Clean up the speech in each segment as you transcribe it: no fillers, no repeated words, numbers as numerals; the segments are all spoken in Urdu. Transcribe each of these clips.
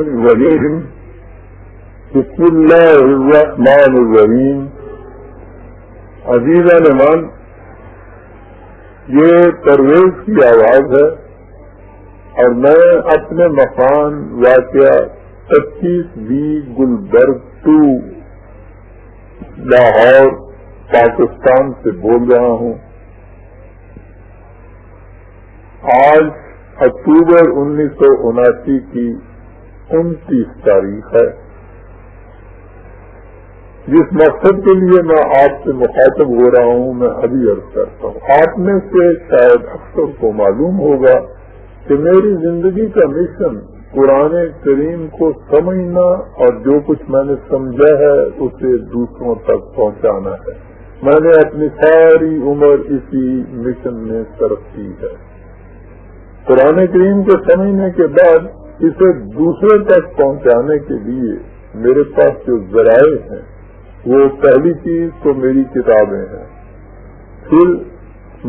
الرجیم بسم اللہ الرحمن الرحیم. عزیزان من، یہ پرویز کی آواز ہے اور میں اپنے مکان واقعہ 25B گلبرگ 2 لاہور پاکستان سے بول رہا ہوں. آج اکتوبر 1979 کی 29 تاریخ ہے. جس مقصد کے لیے میں آپ سے مخاطب ہو رہا ہوں میں ابھی عرض کرتا ہوں. آپ میں سے شاید اکثر کو معلوم ہوگا کہ میری زندگی کا مشن قرآن کریم کو سمجھنا اور جو کچھ میں نے سمجھا ہے اسے دوسروں تک پہنچانا ہے. میں نے اپنی ساری عمر اسی مشن میں صرف کی ہے. قرآن کریم کو سمجھنے کے بعد اسے دوسرے تک پہنچانے کے لیے میرے پاس جو ذرائع ہیں وہ پہلی چیز تو میری کتابیں ہیں. پھر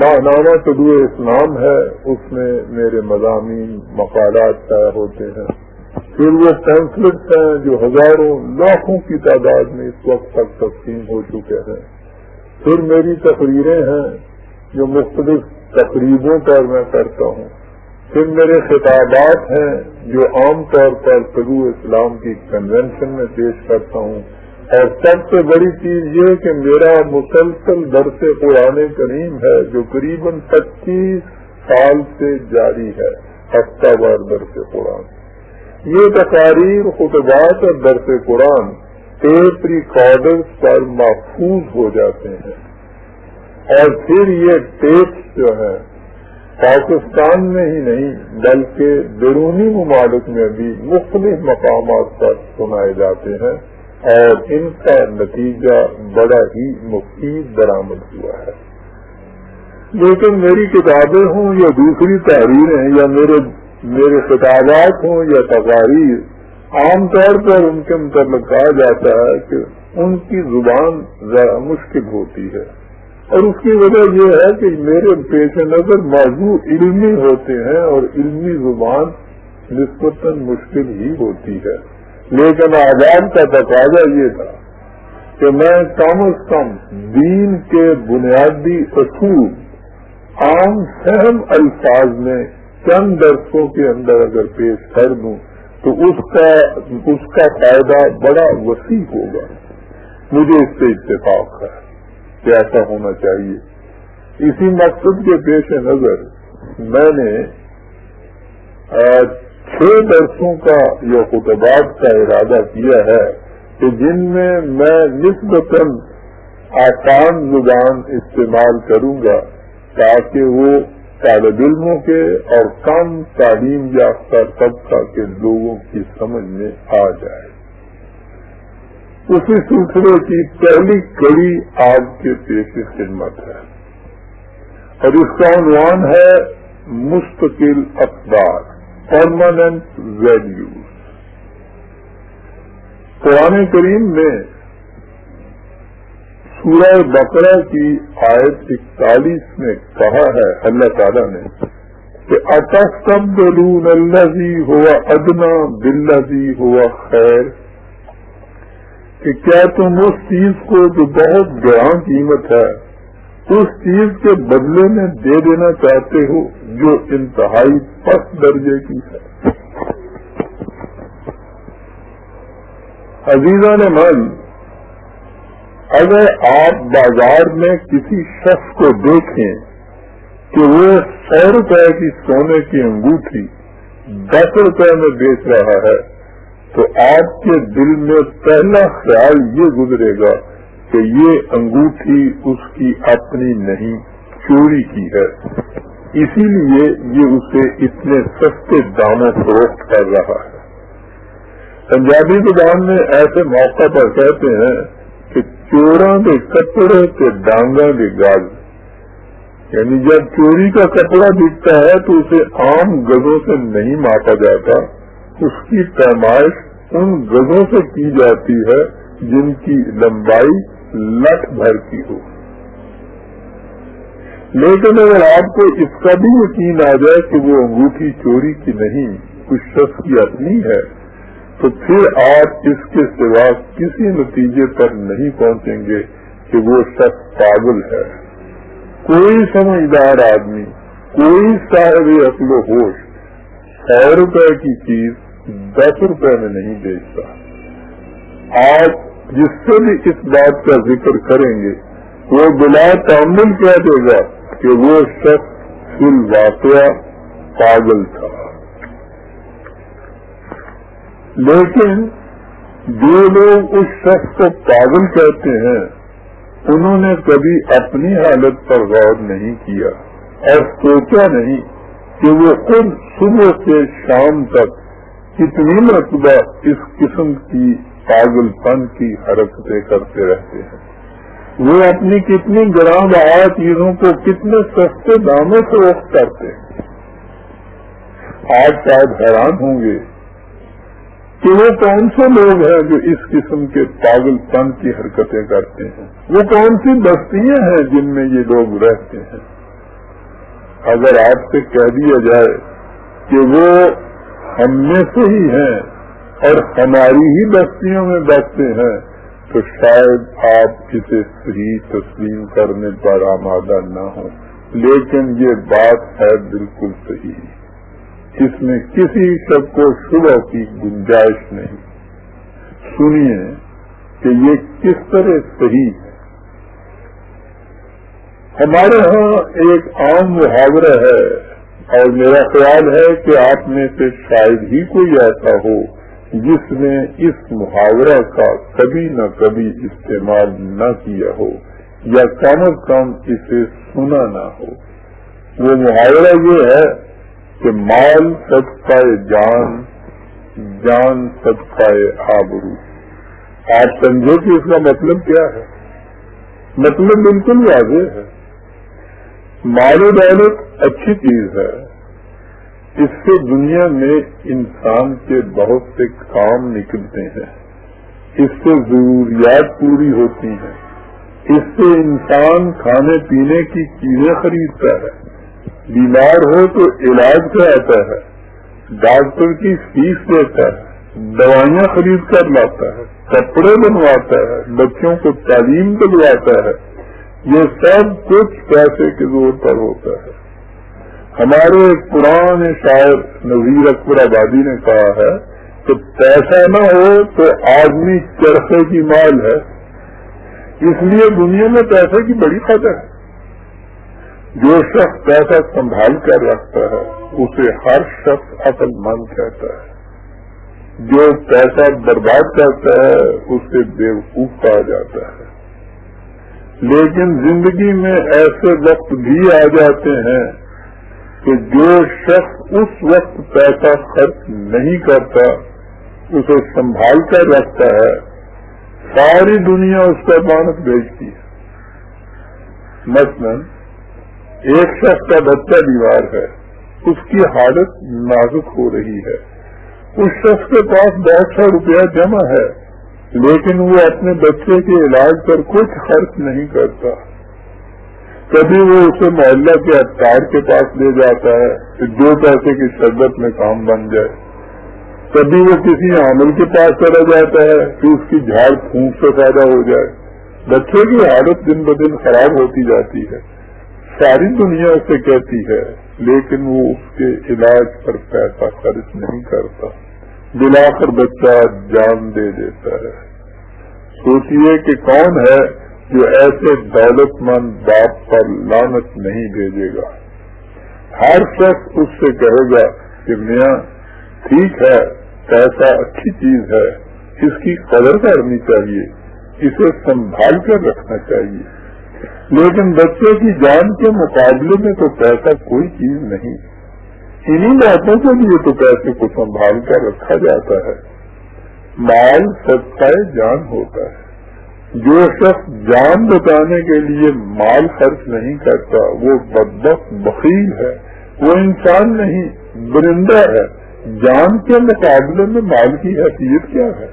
ماہنامہ طلوع اسلام ہے، اس میں میرے مضامین مقالات شائع ہوتے ہیں. پھر وہ پمفلٹس ہیں جو ہزاروں لاکھوں کی تعداد میں اس وقت تک تقسیم ہو چکے ہیں. پھر میری تقریریں ہیں جو مختلف تقریبوں پر میں کرتا ہوں. پھر میرے خطابات ہیں جو عام طور پر طلوع اسلام کی کنونشن میں پیش کرتا ہوں. اور سب سے بڑی چیز یہ کہ میرا مسلسل درس قرآن کریم ہے جو قریباً 25 سال سے جاری ہے، ہفتہ وار درس قرآن. یہ تقاریر، خطبات اور درس قرآن ٹیپ ریکارڈرز پر محفوظ ہو جاتے ہیں اور پھر یہ ٹیپس جو ہیں پاکستان میں ہی نہیں بلکہ بیرونی ممالک میں بھی مختلف مقامات پر سنائے جاتے ہیں اور ان کا نتیجہ بڑا ہی مفید برآمد ہوا ہے. لیکن میری کتابیں ہوں یا دوسری تحریریں یا میرے خطابات ہوں یا تقاریر، عام طور پر ان کے متعلق کہا جاتا ہے کہ ان کی زبان ذرا مشکل ہوتی ہے. اور اس کی وجہ یہ ہے کہ میرے پیش نظر موضوع علمی ہوتے ہیں اور علمی زبان نسبتاً مشکل ہی ہوتی ہے. لیکن آزاد کا تقاضا یہ تھا کہ میں کم از کم دین کے بنیادی اصول عام فہم الفاظ میں چند درسوں کے اندر اگر پیش کر دوں تو اس کا فائدہ بڑا وسیع ہوگا. مجھے اس سے اتفاق ہے کہ ایسا ہونا چاہیے. اسی مقصد کے پیش نظر میں نے 6 درسوں کا یا خطبات کا ارادہ کیا ہے کہ جن میں میں نسبتاً آسان زبان استعمال کروں گا تاکہ وہ طالب علموں کے اور کم تعلیم یافتہ طبقہ کے لوگوں کی سمجھ میں آ جائے. اسی سلسلے کی پہلی کڑی آپ کے پیش خدمت ہے اور اس کا عنوان ہے مستقل اقدار، پرماننٹ ویلیوز. قرآن کریم میں سورہ بقرہ کی آیت 41 میں کہا ہے اللہ تعالیٰ نے کہ أَتَسْتَبْدِلُونَ الَّذِي هُوَ أَدْنَىٰ بِالَّذِي هُوَ خَيْرٌ، کہ کیا تم اس چیز کو جو بہت گراں قیمت ہے اس چیز کے بدلے میں دے دینا چاہتے ہو جو انتہائی پست درجے کی ہے. عزیزان من، اگر آپ بازار میں کسی شخص کو دیکھیں کہ وہ 100 روپے کی سونے کی انگوٹھی 10 روپے میں بیچ رہا ہے تو آپ کے دل میں پہلا خیال یہ گزرے گا کہ یہ انگوٹھی اس کی اپنی نہیں، چوری کی ہے، اسی لیے یہ اسے اتنے سستے داموں فروخت کر رہا ہے. پنجابی زبان میں ایسے موقع پر کہتے ہیں کہ چوراں کے کپڑے کے ڈانگاں کے گاز، یعنی جب چوری کا کپڑا بکتا ہے تو اسے عام گزوں سے نہیں ماپا جاتا، اس کی پیمائش ان گزوں سے کی جاتی ہے جن کی لمبائی لٹ بھر کی ہو. لیکن اگر آپ کو اس کا بھی یقین آ جائے کہ وہ انگوٹھی چوری کی نہیں، کچھ شخص کی اپنی ہے، تو پھر آپ اس کے سوا کسی نتیجے پر نہیں پہنچیں گے کہ وہ شخص پاگل ہے. کوئی سمجھدار آدمی، کوئی صاحب عقل و ہوش 100 روپے کی چیز 10 روپے میں نہیں بیچتا. آپ جس سے بھی اس بات کا ذکر کریں گے وہ بلا تعمل کہہ دے گا کہ وہ شخص فی الواقع پاگل تھا. لیکن جو لوگ اس شخص کو پاگل کہتے ہیں انہوں نے کبھی اپنی حالت پر غور نہیں کیا اور سوچا نہیں کہ وہ خود صبح سے شام تک کتنی مرتبہ اس قسم کی پاگل پن کی حرکتیں کرتے رہتے ہیں. وہ اپنی کتنی گراں بہا چیزوں کو کتنے سستے داموں سے فروخت کرتے ہیں. آج شاید حیران ہوں گے کہ وہ کون سے لوگ ہیں جو اس قسم کے پاگل پن کی حرکتیں کرتے ہیں. وہ کون سی بستیاں ہیں جن میں یہ لوگ رہتے ہیں. اگر آپ سے کہہ دیا جائے کہ وہ ہم میں سے ہی ہیں اور ہماری ہی بستیوں میں بستے ہیں تو شاید آپ اسے صحیح تسلیم کرنے پر آمادہ نہ ہوں. لیکن یہ بات ہے بالکل صحیح. اس میں کسی شک و شبہ کی گنجائش نہیں. سنیے کہ یہ کس طرح صحیح ہے. ہمارے ہاں ایک عام محاورہ ہے اور میرا خیال ہے کہ آپ میں سے شاید ہی کوئی ایسا ہو جس نے اس محاورہ کا کبھی نہ کبھی استعمال نہ کیا ہو یا کم از کم اسے سنا نہ ہو. وہ محاورہ یہ ہے کہ مال صدقہ جان، جان صدقہ آبرو. آپ سمجھو کہ اس کا مطلب کیا ہے. مطلب بالکل واضح ہے. مال و دولت اچھی چیز ہے. اس سے دنیا میں انسان کے بہت سے کام نکلتے ہیں. اس سے ضروریات پوری ہوتی ہیں. اس سے انسان کھانے پینے کی چیزیں خریدتا ہے. بیمار ہو تو علاج کراتا ہے. ڈاکٹر کی فیس دیتا ہے. دوائیاں خرید کر لاتا ہے. کپڑے بنواتا ہے. بچوں کو تعلیم دلواتا ہے. یہ سب کچھ پیسے کے زور پر ہوتا ہے. ہمارے ایک پرانے شاعر نذیر اکبر آبادی نے کہا ہے کہ پیسہ نہ ہو تو آدمی چرخے کی مال ہے. اس لیے دنیا میں پیسے کی بڑی قدر ہے. جو شخص پیسہ سنبھال کر رکھتا ہے اسے ہر شخص عقل مند کہتا ہے. جو پیسہ برباد کرتا ہے اسے بیوقوف کہا جاتا ہے. لیکن زندگی میں ایسے وقت بھی آ جاتے ہیں کہ جو شخص اس وقت پیسہ خرچ نہیں کرتا، اسے سنبھال کر رکھتا ہے، ساری دنیا اس کا مانت بیچتی ہے. مثلا ایک شخص کا بچہ بیمار ہے، اس کی حالت نازک ہو رہی ہے. اس شخص کے پاس بہت سا روپیہ جمع ہے، لیکن وہ اپنے بچے کے علاج پر کچھ خرچ نہیں کرتا. کبھی وہ اسے محلہ کے عطار کے پاس لے جاتا ہے کہ 2 پیسے کی شربت میں کام بن جائے. کبھی وہ کسی عامل کے پاس چلا جاتا ہے کہ اس کی جھاڑ پھونک سے پیدا ہو جائے. بچے کی حالت دن بدن خراب ہوتی جاتی ہے. ساری دنیا اسے کہتی ہے، لیکن وہ اس کے علاج پر پیسہ خرچ نہیں کرتا. بلاخر بچہ جان دے دیتا ہے. سوچئے کہ کون ہے جو ایسے دولت مند باپ پر لعنت نہیں بھیجے گا. ہر شخص اس سے کہے گا کہ میاں ٹھیک ہے، پیسہ اچھی چیز ہے، اس کی قدر کرنی چاہیے، اسے سنبھال کر رکھنا چاہیے. لیکن بچے کی جان کے مقابلے میں تو پیسہ کوئی چیز نہیں. انہی باتوں کے لیے تو پیسے کو سنبھال کر رکھا جاتا ہے. مال صدقہ جان ہوتا ہے. جو شخص جان بچانے کے لیے مال خرچ نہیں کرتا وہ بدبخت بخیل ہے. وہ انسان نہیں، درندہ ہے. جان کے مقابلے میں مال کی حیثیت کیا ہے؟